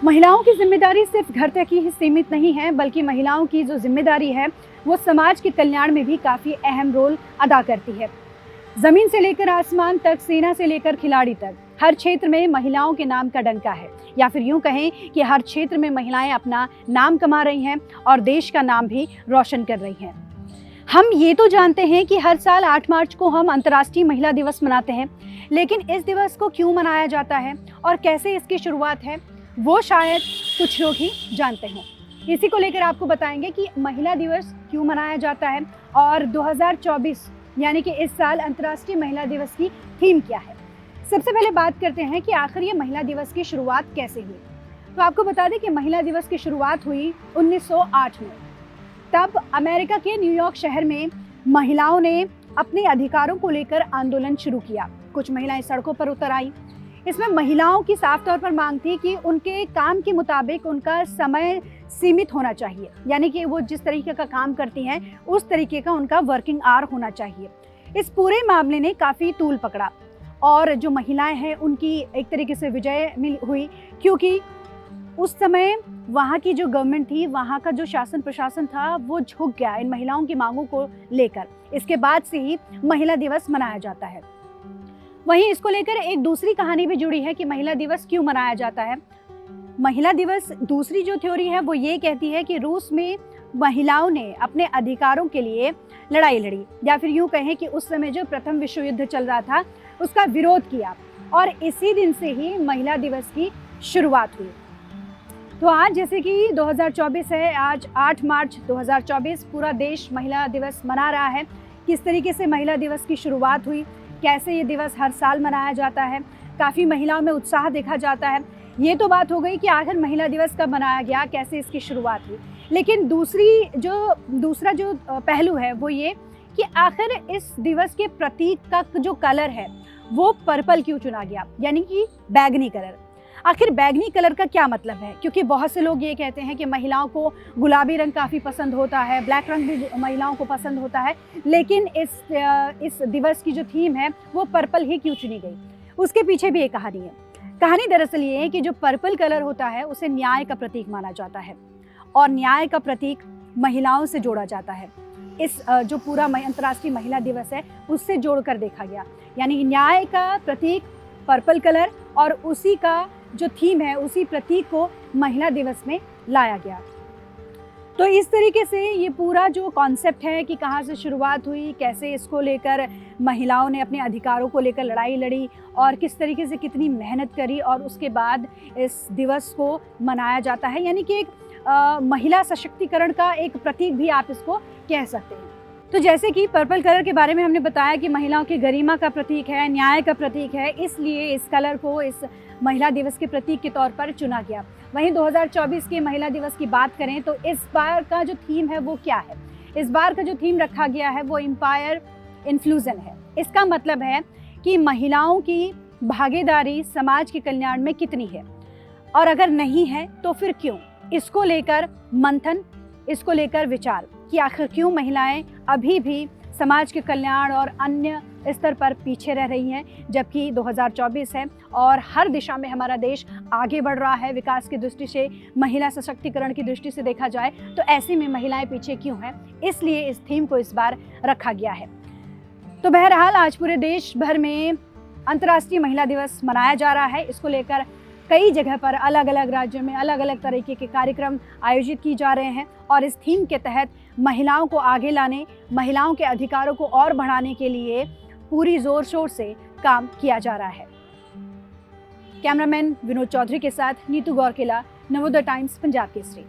महिलाओं की जिम्मेदारी सिर्फ घर तक ही सीमित नहीं है, बल्कि महिलाओं की जो जिम्मेदारी है वो समाज के कल्याण में भी काफ़ी अहम रोल अदा करती है। ज़मीन से लेकर आसमान तक, सेना से लेकर खिलाड़ी तक, हर क्षेत्र में महिलाओं के नाम का डंका है, या फिर यूं कहें कि हर क्षेत्र में महिलाएं अपना नाम कमा रही हैं और देश का नाम भी रोशन कर रही हैं। हम ये तो जानते हैं कि हर साल 8 मार्च को हम अंतर्राष्ट्रीय महिला दिवस मनाते हैं, लेकिन इस दिवस को क्यों मनाया जाता है और कैसे इसकी शुरुआत है, वो शायद कुछ लोग ही जानते हों। इसी को लेकर आपको बताएंगे कि महिला दिवस क्यों मनाया जाता है और 2024 यानी कि इस साल अंतर्राष्ट्रीय महिला दिवस की थीम क्या है। सबसे पहले बात करते हैं कि आखिर ये महिला दिवस की शुरुआत कैसे हुई। तो आपको बता दें कि महिला दिवस की शुरुआत हुई 1908 में। तब अमेरिका के न्यूयॉर्क शहर में महिलाओं ने अपने अधिकारों को लेकर आंदोलन शुरू किया। कुछ महिलाएं सड़कों पर उतर आई। इसमें महिलाओं की साफ तौर पर मांग थी कि उनके काम के मुताबिक उनका समय सीमित होना चाहिए, यानी कि वो जिस तरीके का काम करती हैं उस तरीके का उनका वर्किंग आवर होना चाहिए। इस पूरे मामले ने काफ़ी तूल पकड़ा और जो महिलाएं हैं उनकी एक तरीके से विजय हुई, क्योंकि उस समय वहाँ की जो गवर्नमेंट थी, वहाँ का जो शासन प्रशासन था, वो झुक गया इन महिलाओं की मांगों को लेकर। इसके बाद से ही महिला दिवस मनाया जाता है। वहीं इसको लेकर एक दूसरी कहानी भी जुड़ी है कि महिला दिवस क्यों मनाया जाता है। महिला दिवस दूसरी जो थ्योरी है वो ये कहती है कि रूस में महिलाओं ने अपने अधिकारों के लिए लड़ाई लड़ी, या फिर यूं कहें कि उस समय जो प्रथम विश्व युद्ध चल रहा था उसका विरोध किया, और इसी दिन से ही महिला दिवस की शुरुआत हुई। तो आज जैसे कि 2024 है, आज 8 मार्च 2024 पूरा देश महिला दिवस मना रहा है। किस तरीके से महिला दिवस की शुरुआत हुई, कैसे ये दिवस हर साल मनाया जाता है, काफ़ी महिलाओं में उत्साह देखा जाता है। ये तो बात हो गई कि आखिर महिला दिवस कब मनाया गया, कैसे इसकी शुरुआत हुई। लेकिन दूसरा जो पहलू है वो ये कि आखिर इस दिवस के प्रतीक का जो कलर है वो पर्पल क्यों चुना गया, यानी कि बैगनी कलर। आखिर बैगनी कलर का क्या मतलब है, क्योंकि बहुत से लोग ये कहते हैं कि महिलाओं को गुलाबी रंग काफ़ी पसंद होता है, ब्लैक रंग भी महिलाओं को पसंद होता है, लेकिन इस दिवस की जो थीम है वो पर्पल ही क्यों चुनी गई। उसके पीछे भी एक कहानी है। कहानी दरअसल ये है कि जो पर्पल कलर होता है उसे न्याय का प्रतीक माना जाता है, और न्याय का प्रतीक महिलाओं से जोड़ा जाता है। इस जो पूरा अंतर्राष्ट्रीय महिला दिवस है उससे जोड़कर देखा गया, यानी न्याय का प्रतीक पर्पल कलर, और उसी का जो थीम है उसी प्रतीक को महिला दिवस में लाया गया। तो इस तरीके से ये पूरा जो कॉन्सेप्ट है कि कहाँ से शुरुआत हुई, कैसे इसको लेकर महिलाओं ने अपने अधिकारों को लेकर लड़ाई लड़ी और किस तरीके से कितनी मेहनत करी, और उसके बाद इस दिवस को मनाया जाता है, यानी कि एक महिला सशक्तिकरण का एक प्रतीक भी आप इसको कह सकते हैं। तो जैसे कि पर्पल कलर के बारे में हमने बताया कि महिलाओं की गरिमा का प्रतीक है, न्याय का प्रतीक है, इसलिए इस कलर को इस महिला दिवस के प्रतीक के तौर पर चुना गया। वहीं 2024 के महिला दिवस की बात करें तो इस बार का जो थीम है वो क्या है। इस बार का जो थीम रखा गया है वो एम्पायर इंक्लूजन है। इसका मतलब है कि महिलाओं की भागीदारी समाज के कल्याण में कितनी है, और अगर नहीं है तो फिर क्यों। इसको लेकर मंथन, इसको लेकर विचार कि आखिर क्यों महिलाएं अभी भी समाज के कल्याण और अन्य स्तर पर पीछे रह रही हैं, जबकि 2024 है और हर दिशा में हमारा देश आगे बढ़ रहा है। विकास की दृष्टि से, महिला सशक्तिकरण की दृष्टि से देखा जाए तो ऐसे में महिलाएं पीछे क्यों हैं, इसलिए इस थीम को इस बार रखा गया है। तो बहरहाल आज पूरे देश भर में अंतर्राष्ट्रीय महिला दिवस मनाया जा रहा है। इसको लेकर कई जगह पर अलग अलग राज्यों में अलग अलग तरीके के कार्यक्रम आयोजित किए जा रहे हैं, और इस थीम के तहत महिलाओं को आगे लाने, महिलाओं के अधिकारों को और बढ़ाने के लिए पूरी जोर शोर से काम किया जा रहा है। कैमरामैन विनोद चौधरी के साथ नीतू गौरकिला, नवोदय टाइम्स, पंजाब केसरी।